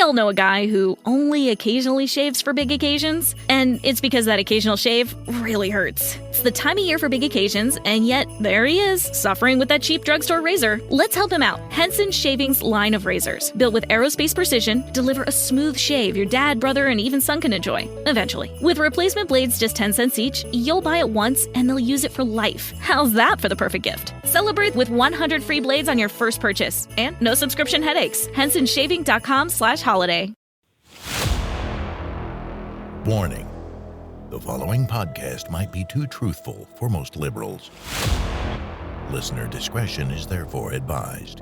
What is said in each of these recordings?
all know a guy who only occasionally shaves for big occasions, and it's because that occasional shave really hurts. It's the time of year for big occasions, and yet there he is, suffering with that cheap drugstore razor. Let's help him out. Henson Shaving's line of razors, built with aerospace precision, deliver a smooth shave your dad, brother, and even son can enjoy, eventually. With replacement blades just 10 cents each, you'll buy it once and they'll use it for life. How's that for the perfect gift? Celebrate with 100 free blades on your first purchase, and no subscription headaches. HensonShaving.com/holiday. Warning. The following podcast might be too truthful for most liberals. Listener discretion is therefore advised.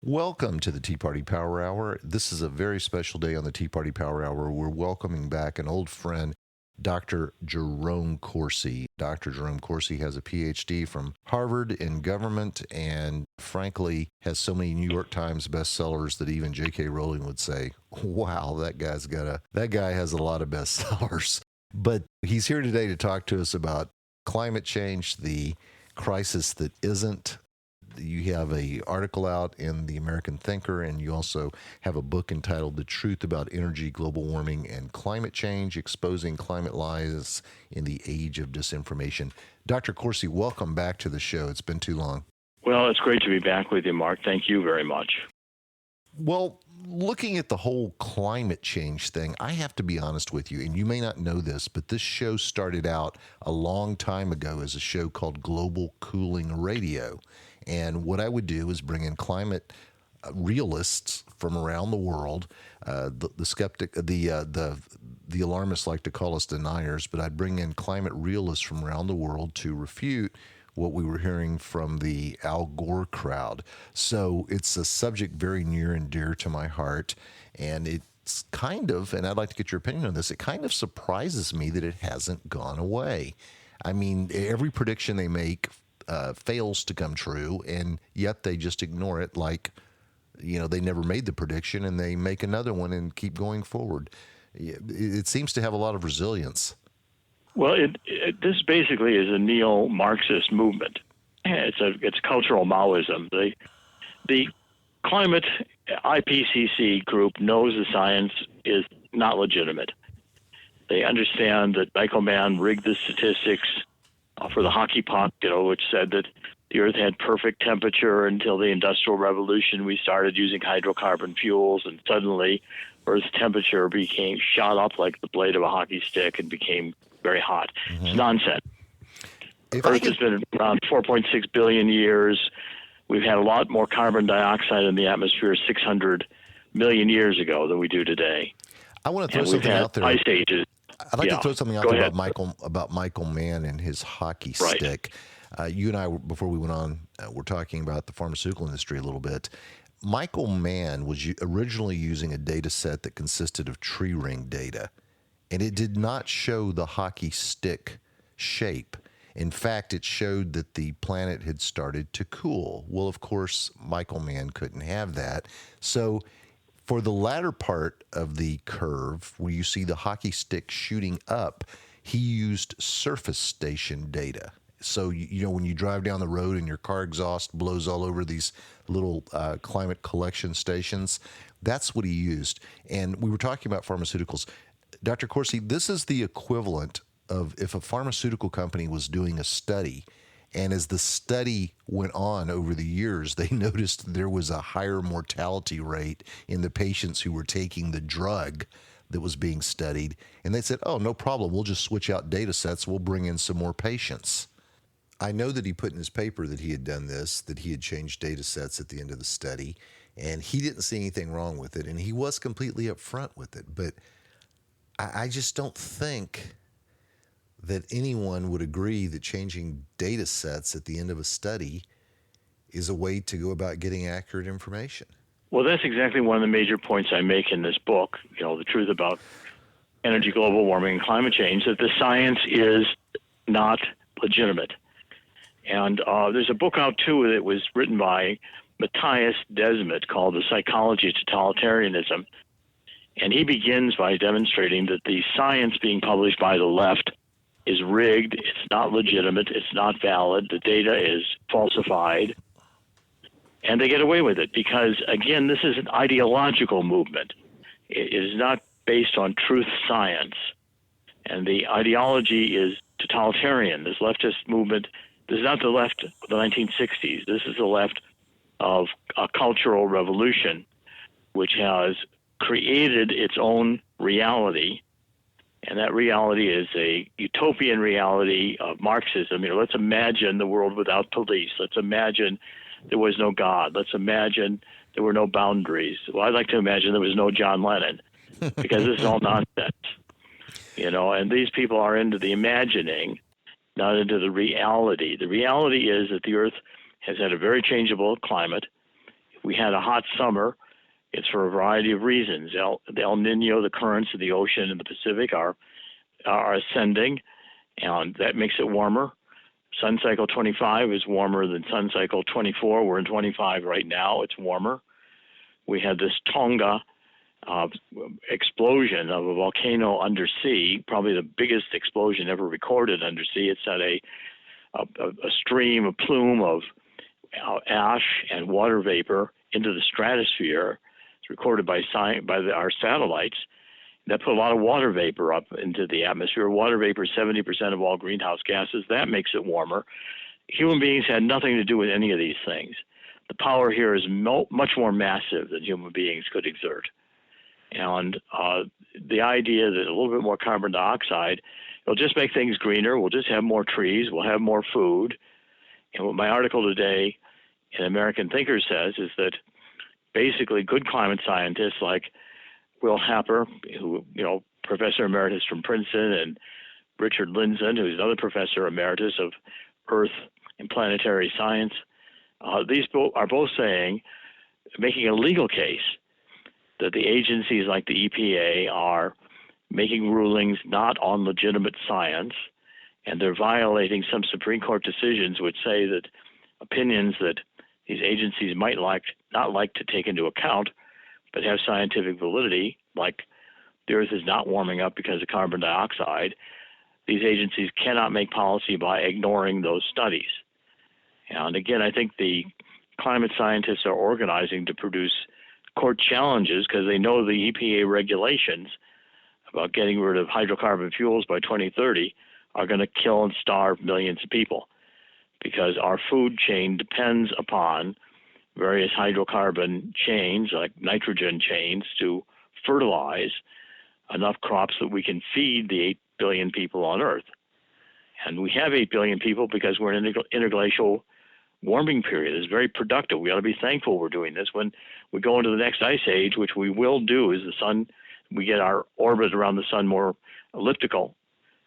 Welcome to the Tea Party Power Hour. This is a very special day on the Tea Party Power Hour. We're welcoming back an old friend, Dr. Jerome Corsi. Dr. Jerome Corsi has a Ph.D. from Harvard in government and frankly has so many New York Times bestsellers that even J.K. Rowling would say, wow, that guy has a lot of bestsellers. But he's here today to talk to us about climate change, the crisis that isn't. You have an article out in the American Thinker, and you also have a book entitled The Truth About Energy, Global Warming, and Climate Change, Exposing Climate Lies in the Age of Disinformation. Dr. Corsi, welcome back to the show. It's been too long. Well, it's great to be back with you, Mark. Thank you very much. Well, looking at the whole climate change thing, I have to be honest with you, and you may not know this, but this show started out a long time ago as a show called Global Cooling Radio. And what I would do is bring in climate realists from around the world. The alarmists like to call us deniers, but I'd bring in climate realists from around the world to refute what we were hearing from the Al Gore crowd. So it's a subject very near and dear to my heart, and it's kind of, and I'd like to get your opinion on this, it kind of surprises me that it hasn't gone away. I mean, every prediction they make fails to come true, and yet they just ignore it like, you know, they never made the prediction and they make another one and keep going forward. It seems to have a lot of resilience. Well, this basically is a neo-Marxist movement. It's cultural Maoism. The climate IPCC group knows the science is not legitimate. They understand that Michael Mann rigged the statistics for the hockey puck, which said that the Earth had perfect temperature until the Industrial Revolution. We started using hydrocarbon fuels, and suddenly Earth's temperature shot up like the blade of a hockey stick and became very hot. Mm-hmm. It's nonsense. Earth has been around 4.6 billion years. We've had a lot more carbon dioxide in the atmosphere 600 million years ago than we do today. I want to throw something out there. Ice ages. I'd like to throw something out there about Michael Mann and his hockey stick. You and I, before we went on, were talking about the pharmaceutical industry a little bit. Michael Mann was originally using a data set that consisted of tree ring data, and it did not show the hockey stick shape. In fact, it showed that the planet had started to cool. Well, of course, Michael Mann couldn't have that. So for the latter part of the curve, where you see the hockey stick shooting up, he used surface station data. So, when you drive down the road and your car exhaust blows all over these little climate collection stations, that's what he used. And we were talking about pharmaceuticals. Dr. Corsi, this is the equivalent of if a pharmaceutical company was doing a study, and as the study went on over the years, they noticed there was a higher mortality rate in the patients who were taking the drug that was being studied. And they said, oh, no problem. We'll just switch out data sets. We'll bring in some more patients. I know that he put in his paper that he had done this, that he had changed data sets at the end of the study, and he didn't see anything wrong with it. And he was completely upfront with it. But I just don't think that anyone would agree that changing data sets at the end of a study is a way to go about getting accurate information. Well, that's exactly one of the major points I make in this book, The Truth About Energy, Global Warming, and Climate Change, that the science is not legitimate. And there's a book out, too, that was written by Matthias Desmet called The Psychology of Totalitarianism. And he begins by demonstrating that the science being published by the left is rigged, it's not legitimate, it's not valid, the data is falsified, And they get away with it because, again, this is an ideological movement. It is not based on truth science. And the ideology is totalitarian. This leftist movement, this is not the left of the 1960s. This is the left of a cultural revolution, which has created its own reality. And that reality is a utopian reality of Marxism. Let's imagine the world without police. Let's imagine there was no God. Let's imagine there were no boundaries. Well, I'd like to imagine there was no John Lennon, because this is all nonsense. And these people are into the imagining, not into the reality. The reality is that the Earth has had a very changeable climate. If we had a hot summer, it's for a variety of reasons. The El Nino, the currents of the ocean in the Pacific are ascending, and that makes it warmer. Sun cycle 25 is warmer than sun cycle 24. We're in 25 right now. It's warmer. We had this Tonga explosion of a volcano undersea, probably the biggest explosion ever recorded undersea. It sent a stream, a plume of ash and water vapor into the stratosphere. It's recorded by our satellites. That put a lot of water vapor up into the atmosphere. Water vapor is 70% of all greenhouse gases. That makes it warmer. Human beings had nothing to do with any of these things. The power here is much more massive than human beings could exert. And the idea that a little bit more carbon dioxide will just make things greener. We'll just have more trees. We'll have more food. And what my article today in American Thinker says is that basically good climate scientists like Will Happer, who, professor emeritus from Princeton, and Richard Lindzen, who's another professor emeritus of Earth and planetary science, these are both making a legal case that the agencies like the EPA are making rulings not on legitimate science, and they're violating some Supreme Court decisions which say that opinions that these agencies might not like to take into account but have scientific validity, like the Earth is not warming up because of carbon dioxide, these agencies cannot make policy by ignoring those studies. And again, I think the climate scientists are organizing to produce court challenges because they know the EPA regulations about getting rid of hydrocarbon fuels by 2030 are going to kill and starve millions of people, because our food chain depends upon various hydrocarbon chains, like nitrogen chains, to fertilize enough crops that we can feed the 8 billion people on Earth. And we have 8 billion people because we're in an interglacial warming period. It's very productive. We ought to be thankful we're doing this. When we go into the next ice age, which we will do, as the sun, we get our orbit around the sun more elliptical,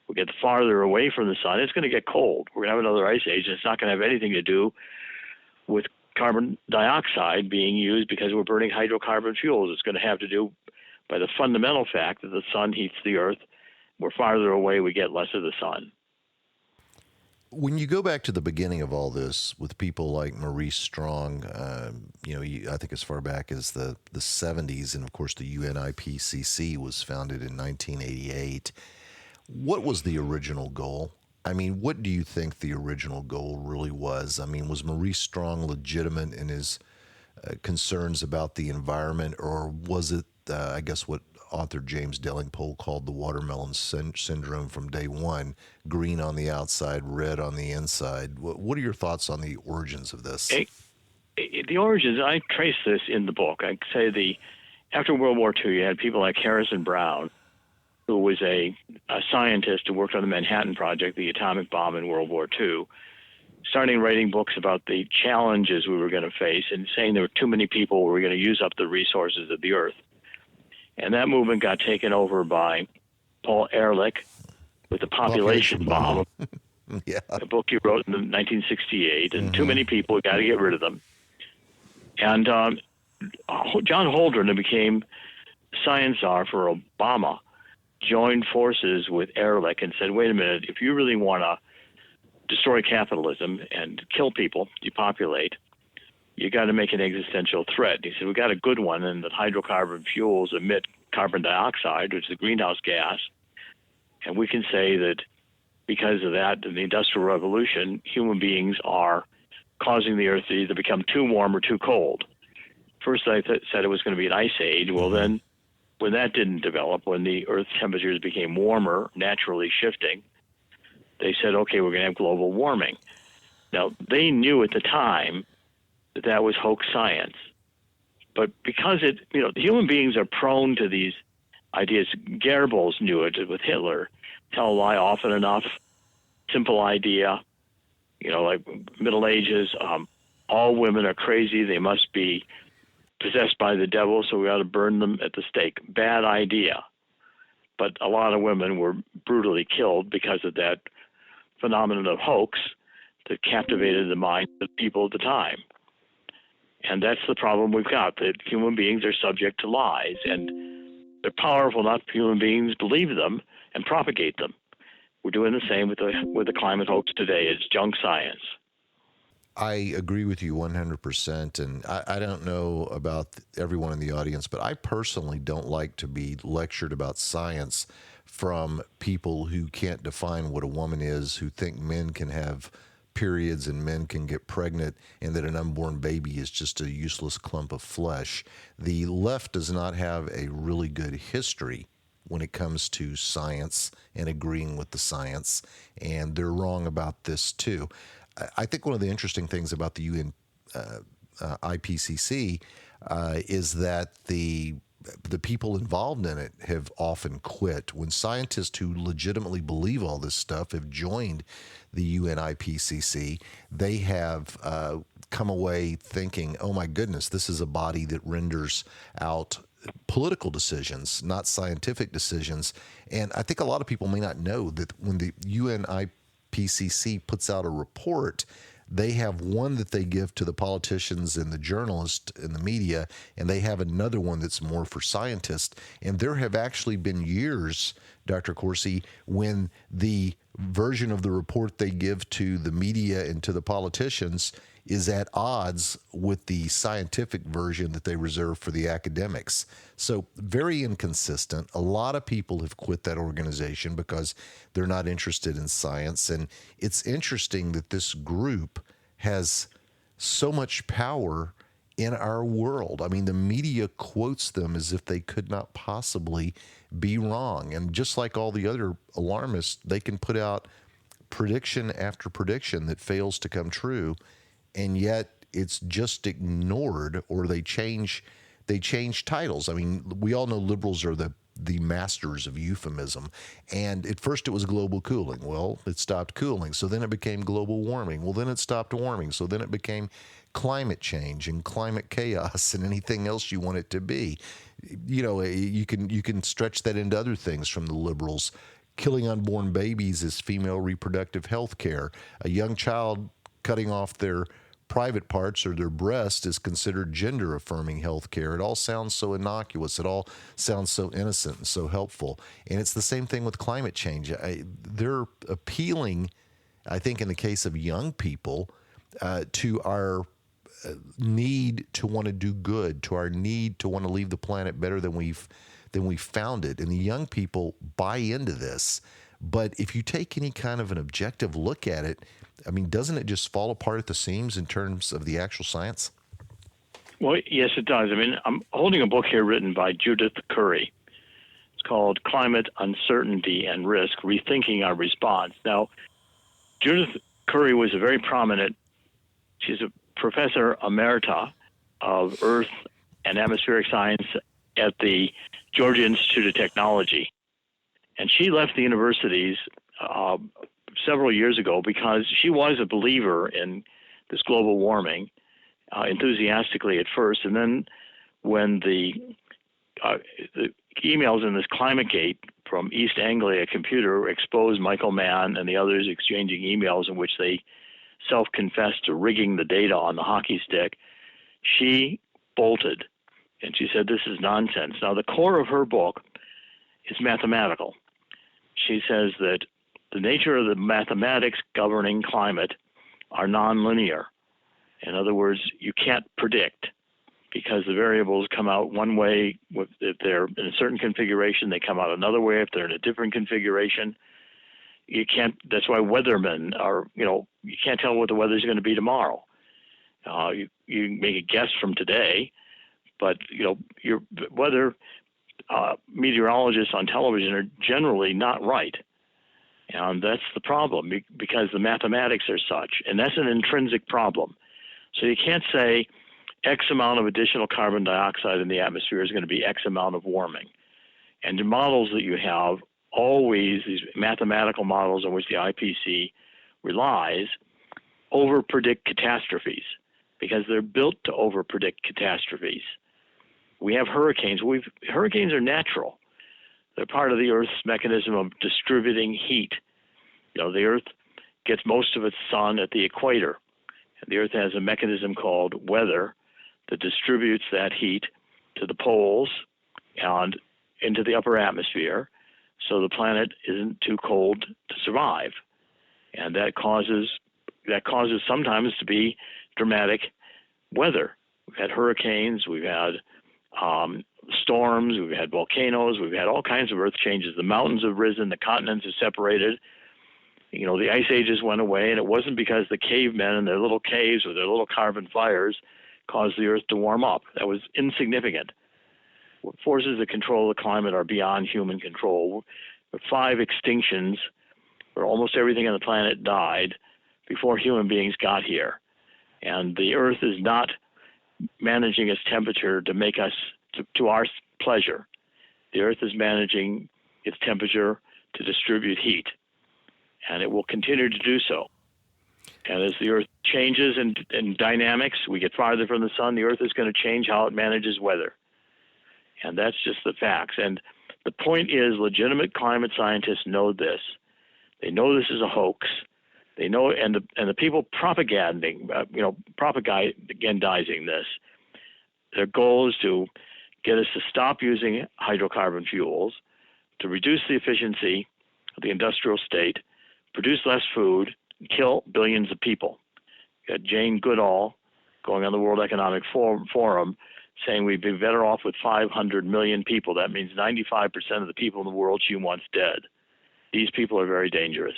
we get farther away from the sun, it's going to get cold. We're going to have another ice age, and it's not going to have anything to do with carbon dioxide being used because we're burning hydrocarbon fuels. It's going to have to do by the fundamental fact that the sun heats the Earth. We're farther away, we get less of the sun. When you go back to the beginning of all this with people like Maurice Strong, I think as far back as the 70s, and of course the UNIPCC was founded in 1988, what was the original goal? I mean, what do you think the original goal really was? I mean, was Maurice Strong legitimate in his concerns about the environment, or was it, I guess, what author James Delingpole called the watermelon syndrome from day one, green on the outside, red on the inside? What are your thoughts on the origins of this? The origins, I trace this in the book. I say after World War II, you had people like Harrison Brown, who was a scientist who worked on the Manhattan Project, the atomic bomb in World War II, starting writing books about the challenges we were going to face and saying there were too many people, we were going to use up the resources of the Earth. And that movement got taken over by Paul Ehrlich with the population bomb, yeah. a book he wrote in 1968, and too many people, we got to get rid of them. And John Holdren, who became science czar for Obama, joined forces with Ehrlich and said, wait a minute, if you really want to destroy capitalism and kill people, depopulate, you got to make an existential threat. He said, we got a good one, and that hydrocarbon fuels emit carbon dioxide, which is a greenhouse gas. And we can say that because of that, in the Industrial Revolution, human beings are causing the Earth to either become too warm or too cold. First, I said it was going to be an ice age. Well, then, when that didn't develop, when the Earth's temperatures became warmer, naturally shifting, they said, okay, we're going to have global warming. Now, they knew at the time that that was hoax science. But because human beings are prone to these ideas. Goebbels knew it with Hitler. Tell a lie often enough, simple idea, like Middle Ages, all women are crazy. They must be possessed by the devil, so we ought to burn them at the stake. Bad idea. But a lot of women were brutally killed because of that phenomenon of hoax that captivated the minds of people at the time. And that's the problem we've got, that human beings are subject to lies, and they're powerful enough human beings believe them and propagate them. We're doing the same with the climate hoax today. It's junk science. I agree with you 100%, and I don't know about everyone in the audience, but I personally don't like to be lectured about science from people who can't define what a woman is, who think men can have periods and men can get pregnant, and that an unborn baby is just a useless clump of flesh. The left does not have a really good history when it comes to science and agreeing with the science, and they're wrong about this too. I think one of the interesting things about the UN IPCC is that the people involved in it have often quit. When scientists who legitimately believe all this stuff have joined the UN IPCC, they have come away thinking, oh my goodness, this is a body that renders out political decisions, not scientific decisions. And I think a lot of people may not know that when the UN IPCC puts out a report, they have one that they give to the politicians and the journalists and the media, and they have another one that's more for scientists. And there have actually been years, Dr. Corsi, when the version of the report they give to the media and to the politicians is at odds with the scientific version that they reserve for the academics. So very inconsistent. A lot of people have quit that organization because they're not interested in science. And it's interesting that this group has so much power in our world. I mean, the media quotes them as if they could not possibly be wrong. And just like all the other alarmists, they can put out prediction after prediction that fails to come true, and yet it's just ignored, or they change titles. I mean, we all know liberals are the masters of euphemism. And at first it was global cooling. Well, it stopped cooling. So then it became global warming. Well, then it stopped warming. So then it became climate change and climate chaos and anything else you want it to be. You can stretch that into other things from the liberals. Killing unborn babies is female reproductive health care. A young child cutting off their private parts or their breast is considered gender-affirming health care. It all sounds so innocuous. It all sounds so innocent and so helpful. And it's the same thing with climate change. They're appealing, I think in the case of young people, to our need to want to do good, to our need to want to leave the planet better than we found it. And the young people buy into this. But if you take any kind of an objective look at it, I mean, doesn't it just fall apart at the seams in terms of the actual science? Well, yes, it does. I mean, I'm holding a book here written by Judith Curry. It's called Climate Uncertainty and Risk, Rethinking Our Response. Now, Judith Curry was a very prominent, she's a professor emerita of Earth and Atmospheric Science at the Georgia Institute of Technology. And she left the universities several years ago because she was a believer in this global warming, enthusiastically at first. And then when the emails in this ClimateGate from East Anglia Computer exposed Michael Mann and the others exchanging emails in which they self-confessed to rigging the data on the hockey stick, she bolted. And she said, this is nonsense. Now, the core of her book is mathematical. She says that the nature of the mathematics governing climate are nonlinear. In other words, you can't predict because the variables come out one way. If they're in a certain configuration, they come out another way. If they're in a different configuration, you can't. That's why weathermen are, you can't tell what the weather's going to be tomorrow. You can make a guess from today, but your weather meteorologists on television are generally not right. And that's the problem, because the mathematics are such, and that's an intrinsic problem. So you can't say X amount of additional carbon dioxide in the atmosphere is going to be X amount of warming. And the models that you have, always these mathematical models on which the IPC relies, over-predict catastrophes, because they're built to over-predict catastrophes. We have hurricanes. Hurricanes are natural. They're part of the Earth's mechanism of distributing heat. The Earth gets most of its sun at the equator. And the Earth has a mechanism called weather that distributes that heat to the poles and into the upper atmosphere, so the planet isn't too cold to survive. And that causes sometimes to be dramatic weather. We've had hurricanes, we've had storms, we've had volcanoes, we've had all kinds of earth changes. The mountains have risen, the continents have separated. The ice ages went away, and it wasn't because the cavemen in their little caves with their little carbon fires caused the earth to warm up. That was insignificant. What forces that control the climate are beyond human control. 5 extinctions where almost everything on the planet died before human beings got here. And the earth is not managing its temperature to make us to our pleasure. The earth is managing its temperature to distribute heat, and it will continue to do so. And as the earth changes in dynamics, we get farther from the sun, the earth is going to change how it manages weather. And that's just the facts. And the point is, legitimate climate scientists know this. They know this is a hoax. They know, and the people propagandizing this, their goal is to get us to stop using hydrocarbon fuels, to reduce the efficiency of the industrial state, produce less food, and kill billions of people. You got Jane Goodall going on the World Economic Forum saying we'd be better off with 500 million people. That means 95% of the people in the world she wants dead. These people are very dangerous.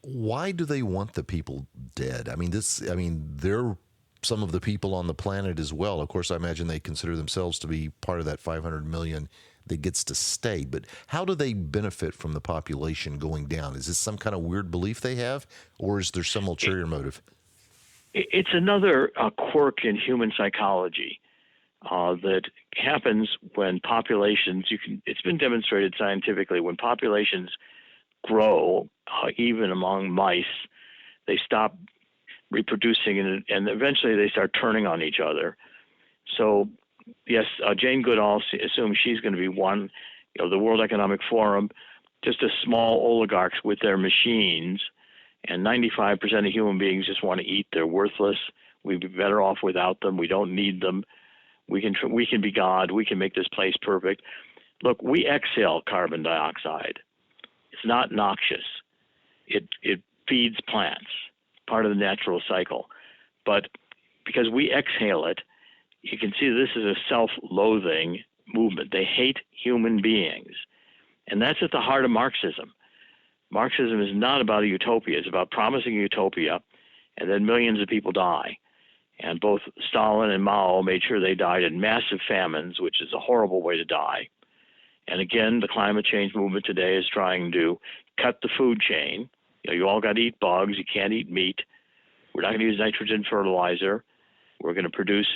Why do they want the people dead? They're some of the people on the planet as well. Of course, I imagine they consider themselves to be part of that 500 million that gets to stay. But how do they benefit from the population going down? Is this some kind of weird belief they have, or is there some ulterior motive? It's another quirk in human psychology that happens when populations, it's been demonstrated scientifically, when populations grow, even among mice, they stop reproducing and eventually they start turning on each other. So, yes, Jane Goodall assumes she's going to be one. The World Economic Forum, just a small oligarchs with their machines, and 95% of human beings just want to eat. They're worthless. We'd be better off without them. We don't need them. We can be God. We can make this place perfect. Look, we exhale carbon dioxide. It's not noxious. It feeds plants, part of the natural cycle. But because we exhale it, you can see this is a self-loathing movement. They hate human beings. And that's at the heart of Marxism. Marxism is not about a utopia. It's about promising a utopia, and then millions of people die. And both Stalin and Mao made sure they died in massive famines, which is a horrible way to die. And again, the climate change movement today is trying to cut the food chain. You all got to eat bugs. You can't eat meat. We're not going to use nitrogen fertilizer. We're going to produce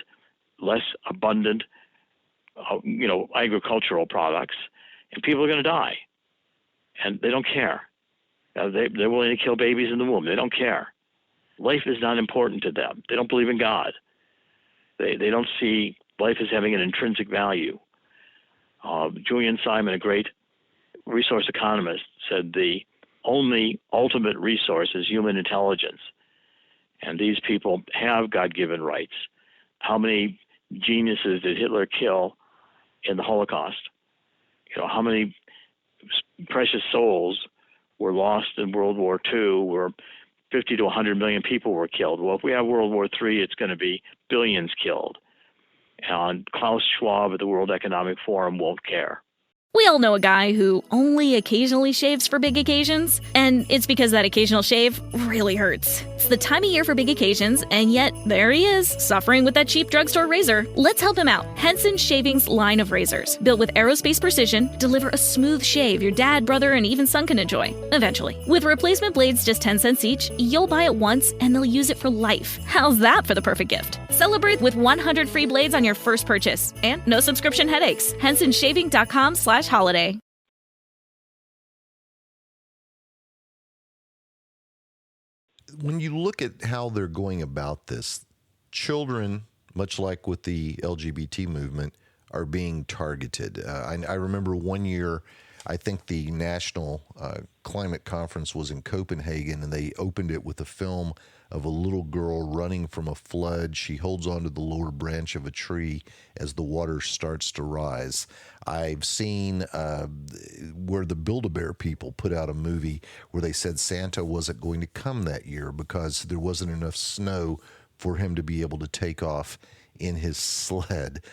less abundant, agricultural products, and people are going to die. And they don't care. They're willing to kill babies in the womb. They don't care. Life is not important to them. They don't believe in God. They don't see life as having an intrinsic value. Julian Simon, a great resource economist, said the only ultimate resource is human intelligence. And these people have God-given rights. How many geniuses did Hitler kill in the Holocaust? How many precious souls were lost in World War II, where 50 to 100 million people were killed? Well, if we have World War III, it's going to be billions killed. And Klaus Schwab at the World Economic Forum won't care. We all know a guy who only occasionally shaves for big occasions, and it's because that occasional shave really hurts. It's the time of year for big occasions, and yet there he is, suffering with that cheap drugstore razor. Let's help him out. Henson Shaving's line of razors, built with aerospace precision, deliver a smooth shave your dad, brother, and even son can enjoy, eventually. With replacement blades just 10 cents each, you'll buy it once and they'll use it for life. How's that for the perfect gift? Celebrate with 100 free blades on your first purchase, and no subscription headaches. HensonShaving.com/holiday. When you look at how they're going about this, children, much like with the LGBT movement, are being targeted. I remember one year, I think the National Climate Conference was in Copenhagen, and they opened it with a film of a little girl running from a flood. She holds onto the lower branch of a tree as the water starts to rise. I've seen where the Build-A-Bear people put out a movie where they said Santa wasn't going to come that year because there wasn't enough snow for him to be able to take off in his sled.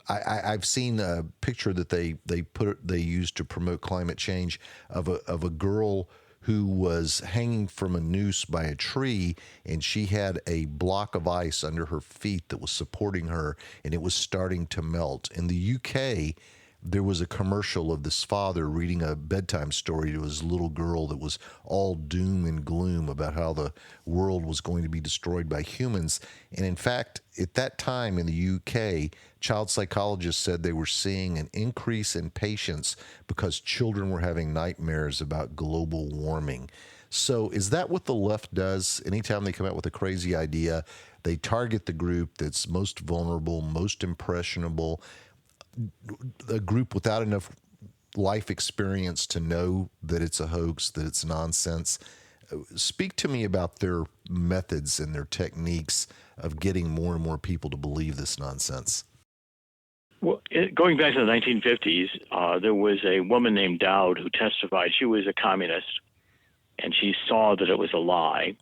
I've seen a picture that they used to promote climate change of a girl who was hanging from a noose by a tree, and she had a block of ice under her feet that was supporting her, and it was starting to melt. In the UK, there was a commercial of this father reading a bedtime story to his little girl that was all doom and gloom about how the world was going to be destroyed by humans. And in fact, at that time in the UK, child psychologists said they were seeing an increase in patients because children were having nightmares about global warming. So is that what the left does? Anytime they come out with a crazy idea, they target the group that's most vulnerable, most impressionable, a group without enough life experience to know that it's a hoax, that it's nonsense. Speak to me about their methods and their techniques of getting more and more people to believe this nonsense. Well, going back to the 1950s, there was a woman named Dowd who testified. She was a communist, and she saw that it was a lie.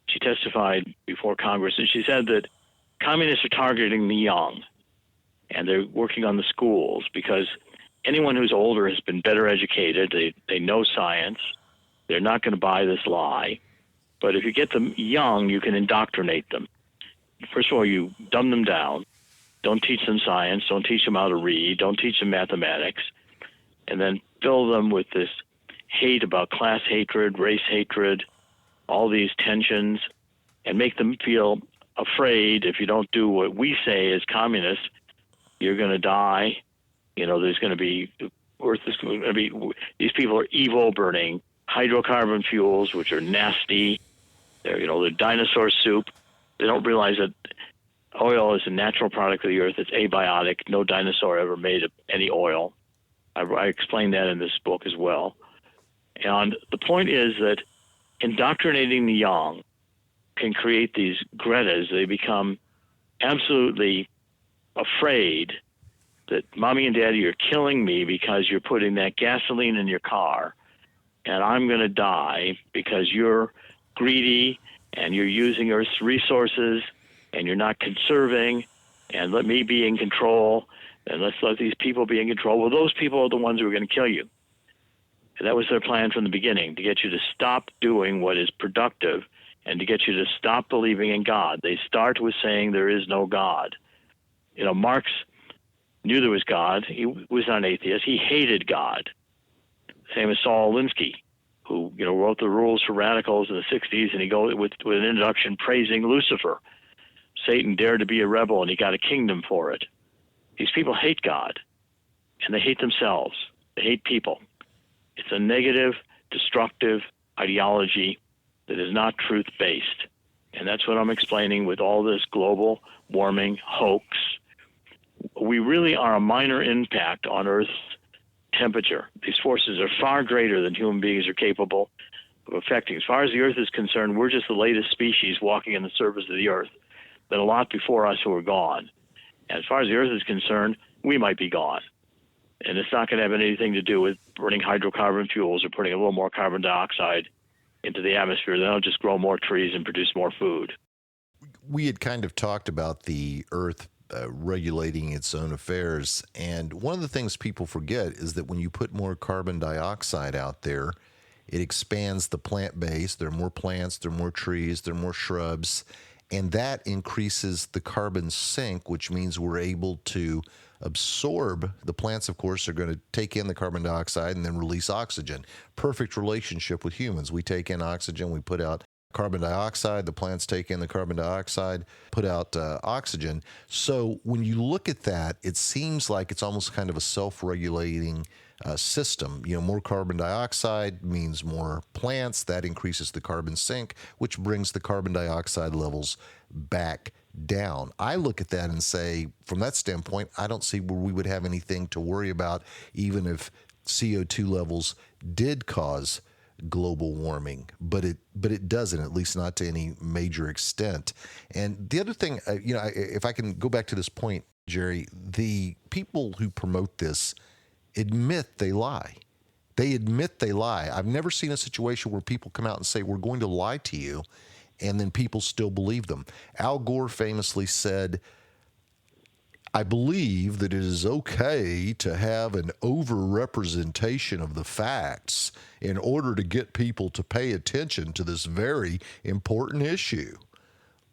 She testified before Congress, and she said that communists are targeting the young, and they're working on the schools because anyone who's older has been better educated. They know science. They're not going to buy this lie. But if you get them young, you can indoctrinate them. First of all, you dumb them down. Don't teach them science. Don't teach them how to read. Don't teach them mathematics. And then fill them with this hate about class hatred, race hatred, all these tensions, and make them feel afraid if you don't do what we say as communists, you're going to die. You know, there's going to be, Earth is going to be, these people are evil, burning hydrocarbon fuels, which are nasty. They're dinosaur soup. They don't realize that oil is a natural product of the earth. It's abiotic. No dinosaur ever made any oil. I explain that in this book as well. And the point is that indoctrinating the young can create these Gretas. They become absolutely afraid that mommy and daddy are killing me because you're putting that gasoline in your car, and I'm going to die because you're greedy and you're using Earth's resources and you're not conserving, and let me be in control, and let's let these people be in control. Well, those people are the ones who are going to kill you. And that was their plan from the beginning, to get you to stop doing what is productive and to get you to stop believing in God. They start with saying there is no God. Marx knew there was God. He was not an atheist. He hated God. Same as Saul Alinsky, who wrote the rules for radicals in the 60s, and he goes with an introduction praising Lucifer. Satan dared to be a rebel, and he got a kingdom for it. These people hate God, and they hate themselves. They hate people. It's a negative, destructive ideology that is not truth-based. And that's what I'm explaining with all this global warming hoax. We really are a minor impact on Earth's temperature. These forces are far greater than human beings are capable of affecting. As far as the Earth is concerned, we're just the latest species walking on the surface of the Earth. Been a lot before us who are gone. And as far as the Earth is concerned, we might be gone. And it's not going to have anything to do with burning hydrocarbon fuels or putting a little more carbon dioxide into the atmosphere. They'll just grow more trees and produce more food. We had kind of talked about the Earth regulating its own affairs. And one of the things people forget is that when you put more carbon dioxide out there, it expands the plant base. There are more plants, there are more trees, there are more shrubs, and that increases the carbon sink, which means we're able to absorb. The plants, of course, are going to take in the carbon dioxide and then release oxygen. Perfect relationship with humans. We take in oxygen, we put out carbon dioxide, the plants take in the carbon dioxide, put out oxygen. So when you look at that, it seems like it's almost kind of a self-regulating system. You know, more carbon dioxide means more plants. That increases the carbon sink, which brings the carbon dioxide levels back down. I look at that and say, from that standpoint, I don't see where we would have anything to worry about, even if CO2 levels did cause global warming, but it doesn't, at least not to any major extent. And the other thing, if I can go back to this point, Jerry, the people who promote this admit they lie. They admit they lie. I've never seen a situation where people come out and say, we're going to lie to you, and then people still believe them. Al Gore famously said, I believe that it is okay to have an overrepresentation of the facts in order to get people to pay attention to this very important issue.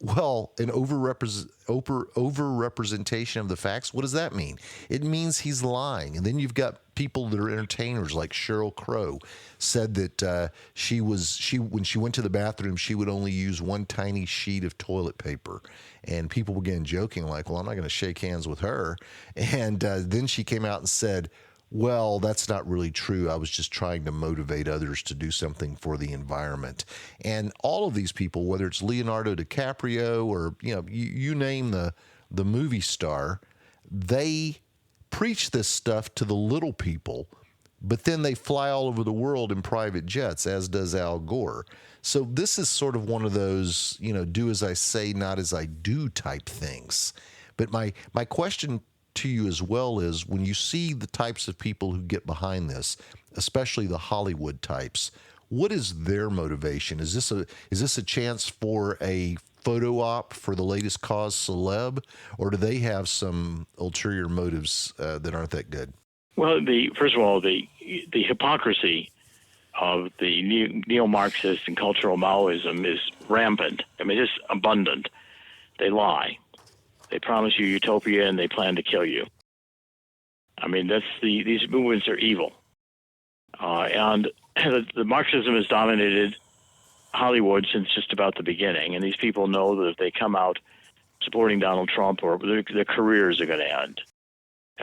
Well, an overrepresentation of the facts, what does that mean? It means he's lying. And then you've got people that are entertainers like Sheryl Crow said that when she went to the bathroom, she would only use one tiny sheet of toilet paper. And people began joking like, well, I'm not going to shake hands with her. And then she came out and said, well, that's not really true. I was just trying to motivate others to do something for the environment. And all of these people, whether it's Leonardo DiCaprio or, you name the movie star, they preach this stuff to the little people, but then they fly all over the world in private jets, as does Al Gore. So this is sort of one of those, do as I say, not as I do type things. But my question to you as well is, when you see the types of people who get behind this, especially the Hollywood types, what is their motivation? Is this a chance for a photo op for the latest cause celeb, or do they have some ulterior motives that aren't that good? Well, first of all, the hypocrisy of the neo-Marxist and cultural Maoism is rampant. I mean, it's abundant. They lie. They promise you utopia, and they plan to kill you. I mean, these movements are evil. And the Marxism has dominated Hollywood since just about the beginning, and these people know that if they come out supporting Donald Trump, or their careers are going to end.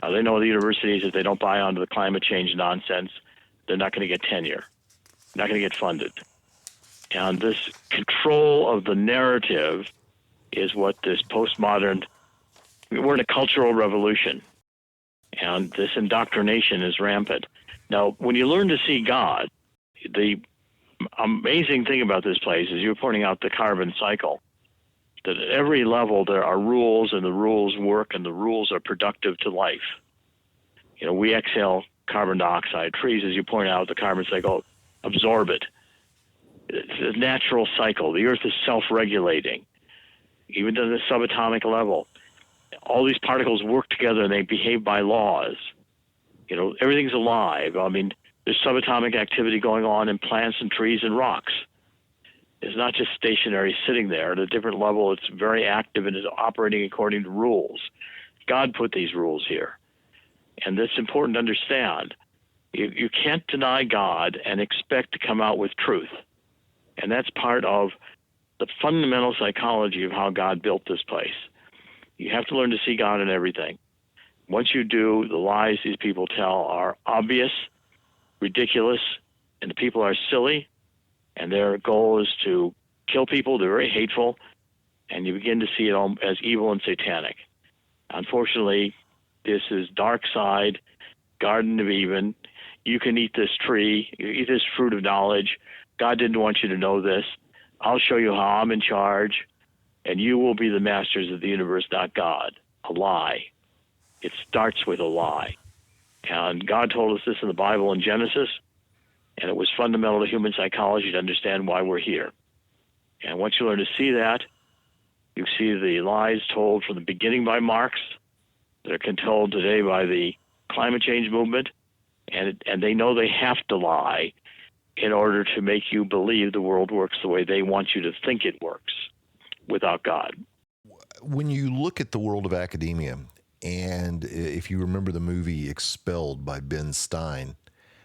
They know the universities, if they don't buy onto the climate change nonsense, they're not going to get tenure, not going to get funded. And this control of the narrative is what this postmodern, we're in a cultural revolution, and this indoctrination is rampant. Now, when you learn to see God, the amazing thing about this place is you're pointing out the carbon cycle, that at every level there are rules, and the rules work, and the rules are productive to life. We exhale carbon dioxide. Trees, as you point out, the carbon cycle absorb it. It's a natural cycle. The earth is self-regulating, even to the subatomic level. All these particles work together, and they behave by laws. Everything's alive. I mean, there's subatomic activity going on in plants and trees and rocks. It's not just stationary sitting there. At a different level, it's very active and is operating according to rules. God put these rules here. And that's important to understand. You can't deny God and expect to come out with truth. And that's part of the fundamental psychology of how God built this place. You have to learn to see God in everything. Once you do, the lies these people tell are obvious, ridiculous, and the people are silly, and their goal is to kill people. They're very hateful, and you begin to see it all as evil and satanic. Unfortunately, this is dark side, Garden of Eden. You can eat this tree, you eat this fruit of knowledge. God didn't want you to know this. I'll show you how I'm in charge, and you will be the masters of the universe, not God. A lie. It starts with a lie. And God told us this in the Bible in Genesis, and it was fundamental to human psychology to understand why we're here. And once you learn to see that, You see the lies told from the beginning by Marx that are told today by the climate change movement, and they know they have to lie in order to make you believe the world works the way they want you to think it works without God. When you look at the world of academia, and if you remember the movie Expelled by Ben Stein,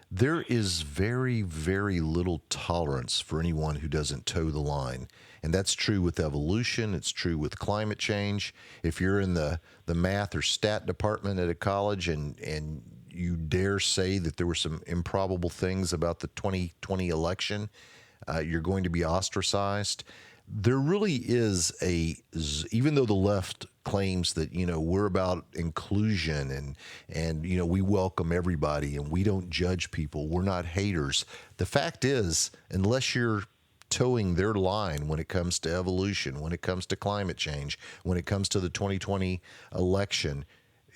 there is very, very little tolerance for anyone who doesn't toe the line. And that's true with evolution. It's true with climate change. If you're in the math or stat department at a college and you dare say that there were some improbable things about the 2020 election, you're going to be ostracized. There really is even though the left claims that, we're about inclusion and we welcome everybody and we don't judge people, we're not haters. The fact is, unless you're towing their line when it comes to evolution, when it comes to climate change, when it comes to the 2020 election,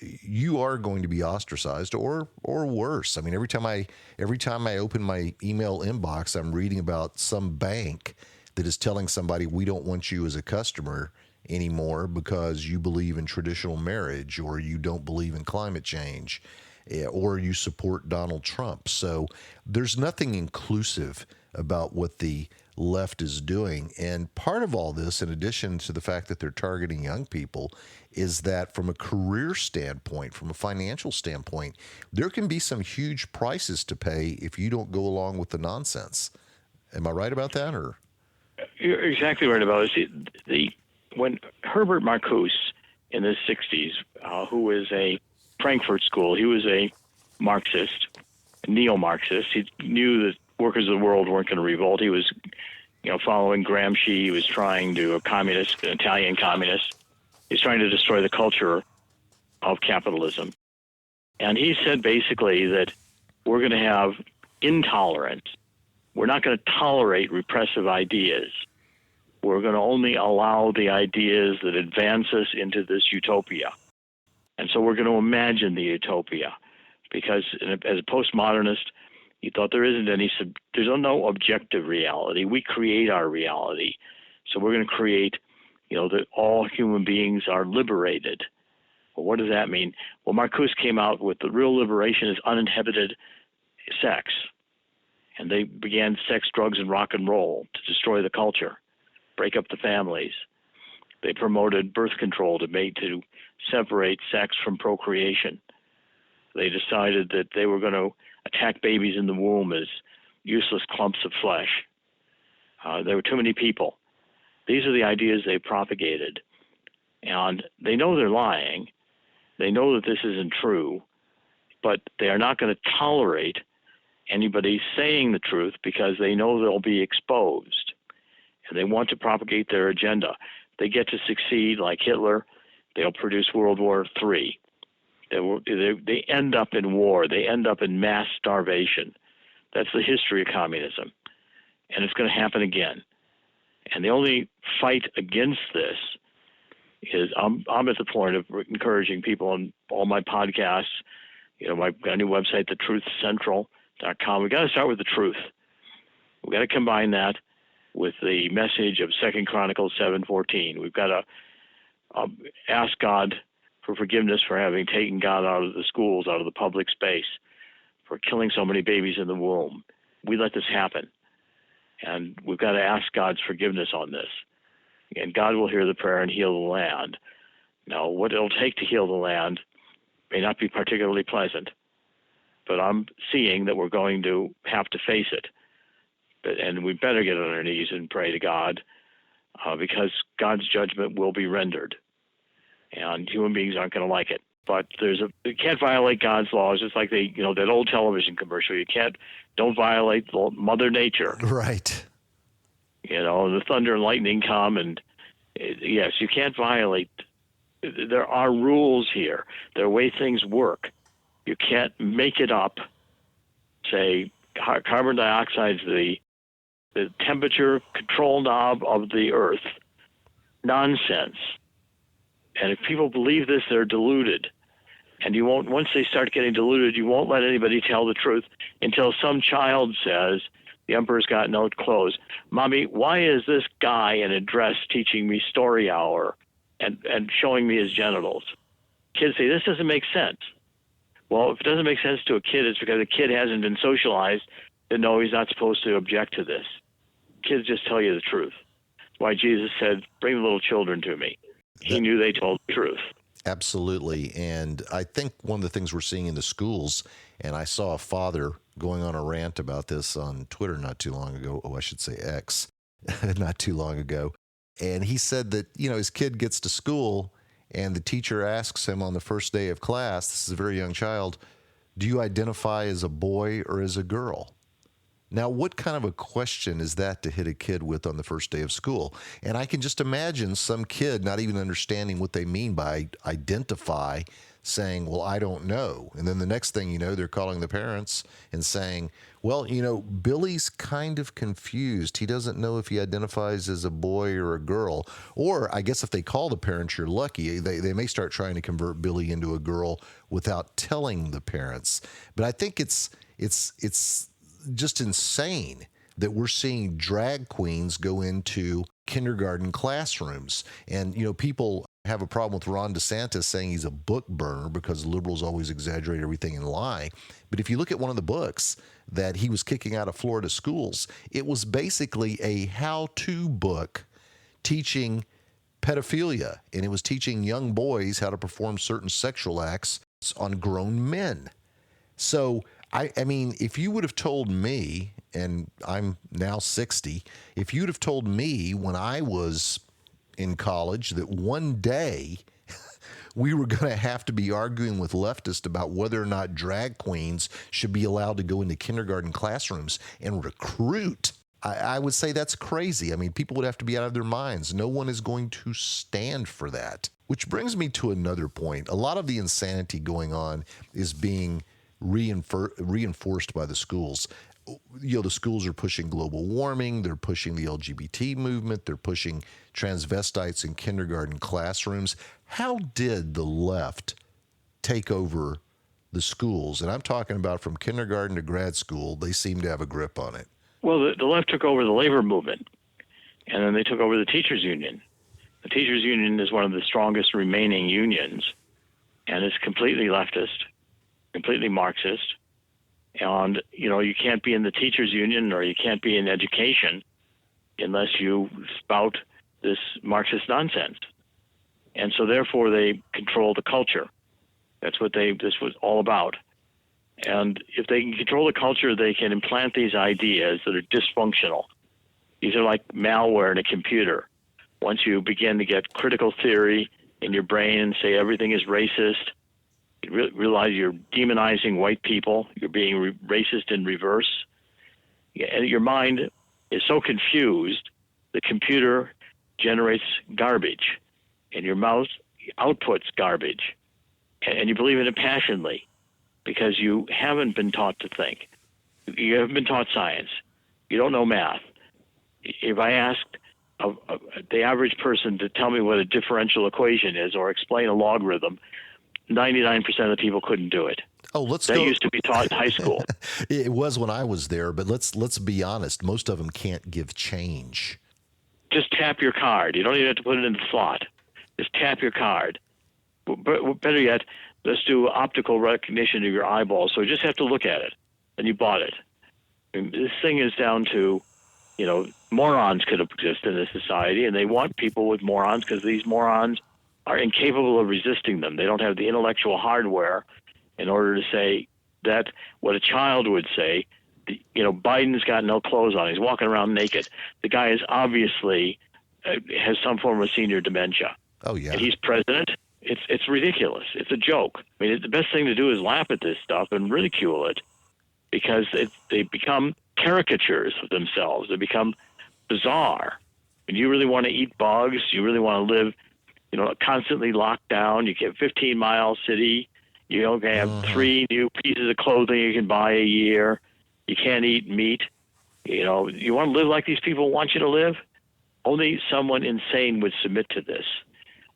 you are going to be ostracized or worse. I mean, every time I open my email inbox, I'm reading about some bank that is telling somebody, we don't want you as a customer anymore because you believe in traditional marriage, or you don't believe in climate change, or you support Donald Trump. So there's nothing inclusive about what the left is doing. And part of all this, in addition to the fact that they're targeting young people, is that from a career standpoint, from a financial standpoint, there can be some huge prices to pay if you don't go along with the nonsense. Am I right about that? Or you're exactly right about it. When Herbert Marcuse in the 60s, who was a Frankfurt School, he was a Marxist, a neo-Marxist. He knew that workers of the world weren't going to revolt. He was, following Gramsci. He was trying to, an Italian communist. He's trying to destroy the culture of capitalism. And he said basically that we're going to have intolerance. We're not going to tolerate repressive ideas. We're going to only allow the ideas that advance us into this utopia. And so we're going to imagine the utopia, because as a postmodernist, he thought there's no objective reality. We create our reality. So we're going to create, that all human beings are liberated. Well, what does that mean? Well, Marcuse came out with the real liberation is uninhibited sex. And they began sex, drugs, and rock and roll to destroy the culture, break up the families. They promoted birth control to separate sex from procreation. They decided that they were going to attack babies in the womb as useless clumps of flesh. There were too many people. These are the ideas they propagated. And they know they're lying. They know that this isn't true, but they are not going to tolerate anybody saying the truth because they know they'll be exposed. And they want to propagate their agenda. They get to succeed like Hitler, they'll produce World War III. They end up in war. They end up in mass starvation. That's the history of communism. And it's going to happen again. And the only fight against this is I'm at the point of encouraging people on all my podcasts, my new website, thetruthcentral.com. We've got to start with the truth. We've got to combine that with the message of 2 Chronicles 7:14. We've got to ask God for forgiveness for having taken God out of the schools, out of the public space, for killing so many babies in the womb. We let this happen. And we've got to ask God's forgiveness on this. And God will hear the prayer and heal the land. Now, what it'll take to heal the land may not be particularly pleasant, but I'm seeing that we're going to have to face it. And we better get on our knees and pray to God, because God's judgment will be rendered. And human beings aren't going to like it. But you can't violate God's laws, just like that old television commercial. Don't violate Mother Nature. Right. The thunder and lightning come, and yes, you can't violate. There are rules here. There are ways things work. You can't make it up. Say, carbon dioxide is the temperature control knob of the earth. Nonsense. And if people believe this, they're deluded. And once they start getting deluded, you won't let anybody tell the truth until some child says, The emperor's got no clothes. Mommy, why is this guy in a dress teaching me story hour and showing me his genitals? Kids say, this doesn't make sense. Well, if it doesn't make sense to a kid, it's because the kid hasn't been socialized to know he's not supposed to object to this. Kids just tell you the truth. That's why Jesus said, bring the little children to me. He knew they told the truth. Absolutely. And I think one of the things we're seeing in the schools, and I saw a father going on a rant about this on Twitter not too long ago. Oh, I should say X, not too long ago. And he said that, his kid gets to school and the teacher asks him on the first day of class, this is a very young child, do you identify as a boy or as a girl? Now, what kind of a question is that to hit a kid with on the first day of school? And I can just imagine some kid not even understanding what they mean by identify, saying, well, I don't know. And then the next thing you know, they're calling the parents and saying, well, Billy's kind of confused. He doesn't know if he identifies as a boy or a girl. Or I guess if they call the parents, you're lucky. They may start trying to convert Billy into a girl without telling the parents. But I think it's just insane that we're seeing drag queens go into kindergarten classrooms. And, people have a problem with Ron DeSantis saying he's a book burner because liberals always exaggerate everything and lie. But if you look at one of the books that he was kicking out of Florida schools, it was basically a how-to book teaching pedophilia. And it was teaching young boys how to perform certain sexual acts on grown men. So, I mean, if you would have told me, and I'm now 60, if you'd have told me when I was in college that one day we were going to have to be arguing with leftists about whether or not drag queens should be allowed to go into kindergarten classrooms and recruit, I would say that's crazy. I mean, people would have to be out of their minds. No one is going to stand for that. Which brings me to another point. A lot of the insanity going on is being reinforced by the schools. The schools are pushing global warming. They're pushing the LGBT movement. They're pushing transvestites in kindergarten classrooms. How did the left take over the schools? And I'm talking about from kindergarten to grad school. They seem to have a grip on it. Well, the left took over the labor movement, and then they took over the teachers union. The teachers union is one of the strongest remaining unions, and it's completely leftist, completely Marxist. And, you can't be in the teachers union or you can't be in education unless you spout this Marxist nonsense. And so therefore they control the culture. That's what this was all about. And if they can control the culture, they can implant these ideas that are dysfunctional. These are like malware in a computer. Once you begin to get critical theory in your brain and say everything is racist, you realize you're demonizing white people, you're being racist in reverse, and your mind is so confused, the computer generates garbage, and your mouth outputs garbage, and you believe in it passionately because you haven't been taught to think. You haven't been taught science. You don't know math. If I asked the average person to tell me what a differential equation is or explain a logarithm, 99% of the people couldn't do it. Oh, let's that go. Used to be taught in high school. It was when I was there, but let's be honest. Most of them can't give change. Just tap your card. You don't even have to put it in the slot. Just tap your card. But better yet, let's do optical recognition of your eyeballs. So you just have to look at it, and you bought it. And this thing is down to, morons could exist in this society, and they want people with morons because these morons are incapable of resisting them. They don't have the intellectual hardware in order to say that what a child would say. Biden's got no clothes on. He's walking around naked. The guy is obviously has some form of senior dementia. Oh, yeah. And he's president. It's ridiculous. It's a joke. I mean, the best thing to do is laugh at this stuff and ridicule it because they become caricatures of themselves. They become bizarre. And you really want to eat bugs. You really want to live constantly locked down. You get 15-mile city. You don't have 3 new pieces of clothing you can buy a year. You can't eat meat. You want to live like these people want you to live? Only someone insane would submit to this,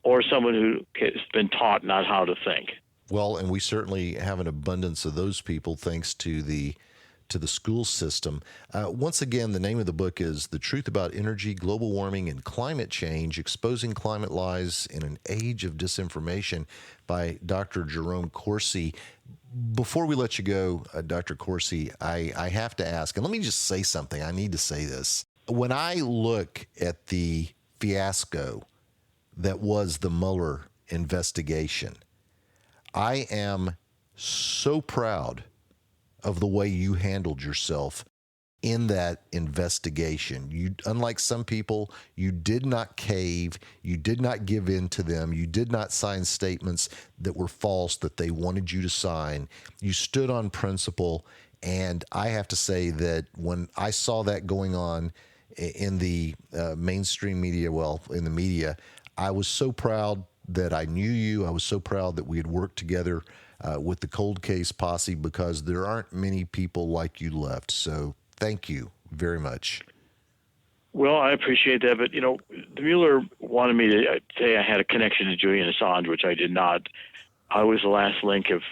or someone who has been taught not how to think. Well, and we certainly have an abundance of those people thanks to the to the school system. Once again, the name of the book is The Truth About Energy, Global Warming, and Climate Change, Exposing Climate Lies in an Age of Disinformation by Dr. Jerome Corsi. Before we let you go, Dr. Corsi, I have to ask, and let me just say something. I need to say this. When I look at the fiasco that was the Mueller investigation, I am so proud of the way you handled yourself in that investigation. You, unlike some people, you did not cave, you did not give in to them, you did not sign statements that were false that they wanted you to sign. You stood on principle, and I have to say that when I saw that going on in the mainstream media, in the media, I was so proud that I knew you. I was so proud that we had worked together with the Cold Case Posse, because there aren't many people like you left. So thank you very much. Well, I appreciate that, but the Mueller wanted me to say I had a connection to Julian Assange, which I did not. I was the last link. If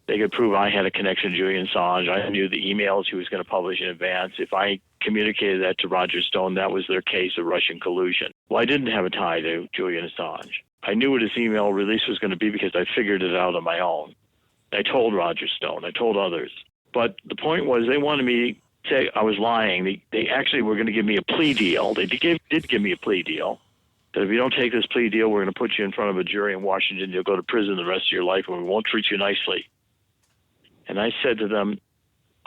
they could prove I had a connection to Julian Assange, I knew the emails he was going to publish in advance. If I communicated that to Roger Stone, that was their case of Russian collusion. Well, I didn't have a tie to Julian Assange. I knew what his email release was going to be because I figured it out on my own. I told Roger Stone. I told others. But the point was, they wanted me to say I was lying. They actually were going to give me a plea deal. They did give me a plea deal. That if you don't take this plea deal, we're going to put you in front of a jury in Washington. You'll go to prison the rest of your life, and we won't treat you nicely. And I said to them,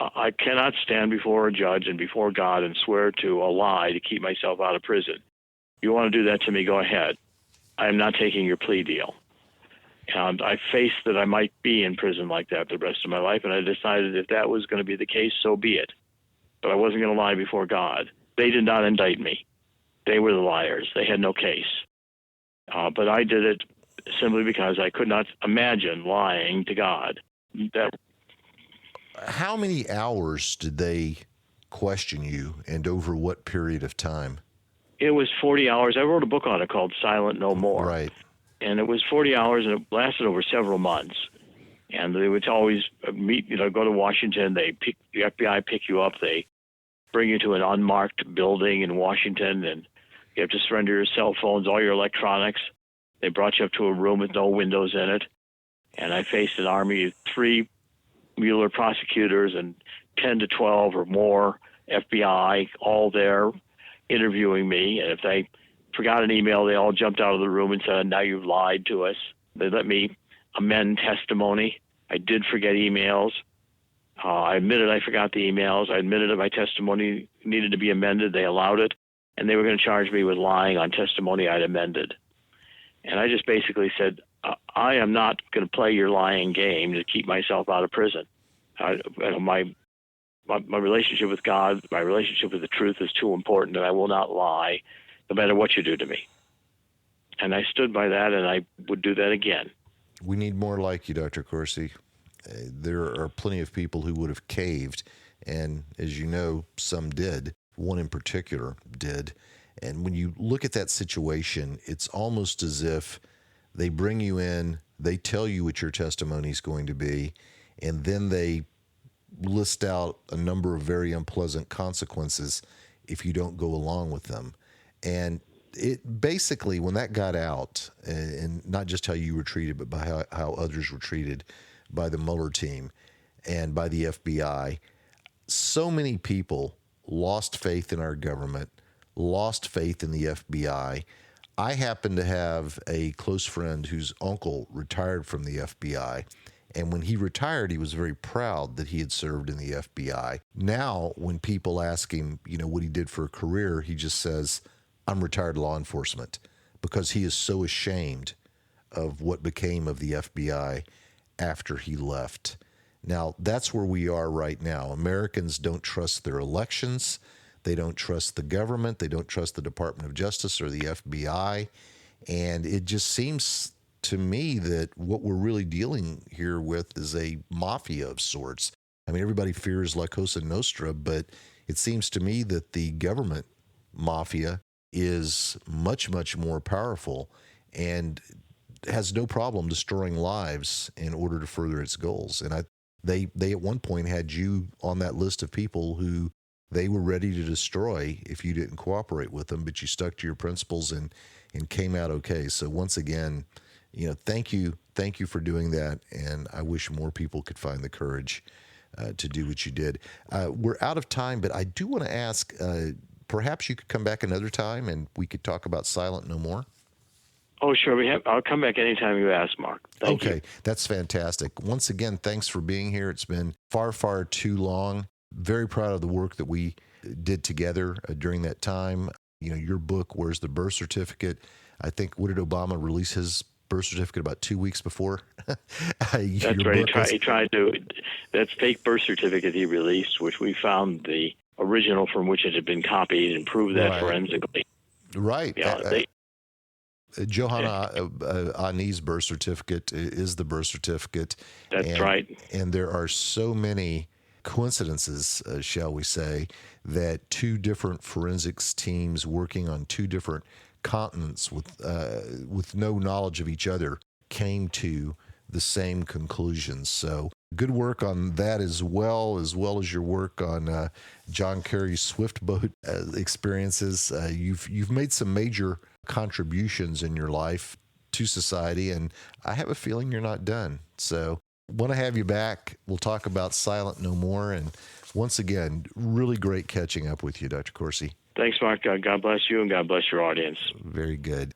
I cannot stand before a judge and before God and swear to a lie to keep myself out of prison. You want to do that to me, go ahead. I am not taking your plea deal. And I faced that I might be in prison like that the rest of my life, and I decided if that was going to be the case, so be it. But I wasn't going to lie before God. They did not indict me. They were the liars. They had no case. But I did it simply because I could not imagine lying to God. How many hours did they question you, and over what period of time? It was 40 hours. I wrote a book on it called Silent No More. Right. And it was 40 hours, and it lasted over several months. And they would always meet, go to Washington. The FBI pick you up. They bring you to an unmarked building in Washington, and you have to surrender your cell phones, all your electronics. They brought you up to a room with no windows in it. And I faced an army of 3 Mueller prosecutors and 10 to 12 or more FBI, all there interviewing me. And if they forgot an email, they all jumped out of the room and said, now you've lied to us. They let me amend testimony. I did forget emails. I admitted I forgot the emails. I admitted that my testimony needed to be amended. They allowed it. And they were going to charge me with lying on testimony I'd amended. And I just basically said, I am not going to play your lying game to keep myself out of prison. My relationship with God, my relationship with the truth is too important, and I will not lie no matter what you do to me. And I stood by that, and I would do that again. We need more like you, Dr. Corsi. There are plenty of people who would have caved, and as you know, some did. One in particular did. And when you look at that situation, it's almost as if they bring you in, they tell you what your testimony is going to be, and then they list out a number of very unpleasant consequences if you don't go along with them. And it basically, when that got out, and not just how you were treated, but by how others were treated by the Mueller team and by the FBI, so many people lost faith in our government, lost faith in the FBI. I happen to have a close friend whose uncle retired from the FBI. And when he retired, he was very proud that he had served in the FBI. Now, when people ask him, what he did for a career, he just says, I'm retired law enforcement, because he is so ashamed of what became of the FBI after he left. Now, that's where we are right now. Americans don't trust their elections. They don't trust the government. They don't trust the Department of Justice or the FBI. And it just seems to me that what we're really dealing here with is a mafia of sorts. I mean, everybody fears La Cosa Nostra, but it seems to me that the government mafia is much, much more powerful and has no problem destroying lives in order to further its goals. And They at one point had you on that list of people who they were ready to destroy if you didn't cooperate with them, but you stuck to your principles and came out okay. So once again, thank you for doing that, and I wish more people could find the courage to do what you did. We're out of time, but I do want to ask, perhaps you could come back another time and we could talk about Silent No More. Oh, sure. I'll come back anytime you ask, Mark. Thank you. Okay, that's fantastic. Once again, thanks for being here. It's been far, far too long. Very proud of the work that we did together during that time. Your book, Where's the Birth Certificate? I think, what did Obama release his birth certificate about 2 weeks before? That's right. He tried to. That fake birth certificate he released, which we found the original from which it had been copied and proved that forensically. Right. Johanna Ani's birth certificate is the birth certificate. That's right. And there are so many coincidences, shall we say, that two different forensics teams working on two different continents with no knowledge of each other came to the same conclusions. So good work on that as well as your work on John Kerry's Swift boat experiences. You've made some major contributions in your life to society, and I have a feeling you're not done. So want to have you back. We'll talk about Silent No More. And once again, really great catching up with you, Dr. Corsi. Thanks, Mark. God bless you, and God bless your audience. Very good.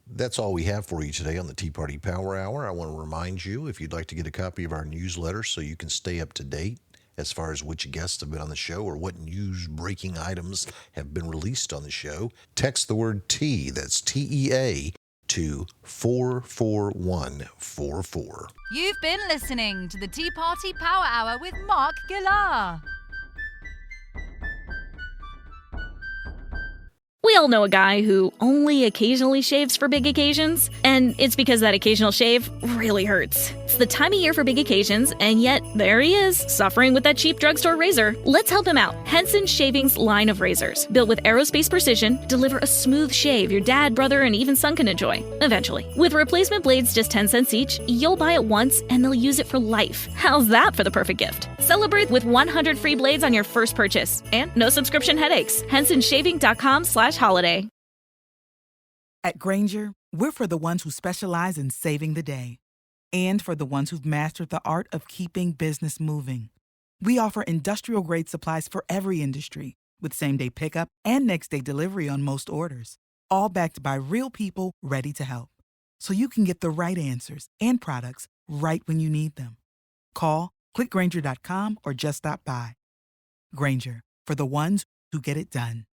That's all we have for you today on the Tea Party Power Hour. I want to remind you, if you'd like to get a copy of our newsletter so you can stay up to date as far as which guests have been on the show or what news-breaking items have been released on the show, text the word TEA, that's TEA, to 44144. You've been listening to the Tea Party Power Hour with Mark Gillar. We all know a guy who only occasionally shaves for big occasions, and it's because that occasional shave really hurts. It's the time of year for big occasions, and yet there he is, suffering with that cheap drugstore razor. Let's help him out. Henson Shaving's line of razors, built with aerospace precision, deliver a smooth shave your dad, brother, and even son can enjoy, eventually. With replacement blades just 10 cents each, you'll buy it once, and they'll use it for life. How's that for the perfect gift? Celebrate with 100 free blades on your first purchase, and no subscription headaches. HensonShaving.com/holiday. At Grainger, we're for the ones who specialize in saving the day, and for the ones who've mastered the art of keeping business moving. We offer industrial-grade supplies for every industry, with same-day pickup and next-day delivery on most orders, all backed by real people ready to help. So you can get the right answers and products right when you need them. Call, click Grainger.com, or just stop by. Grainger, for the ones who get it done.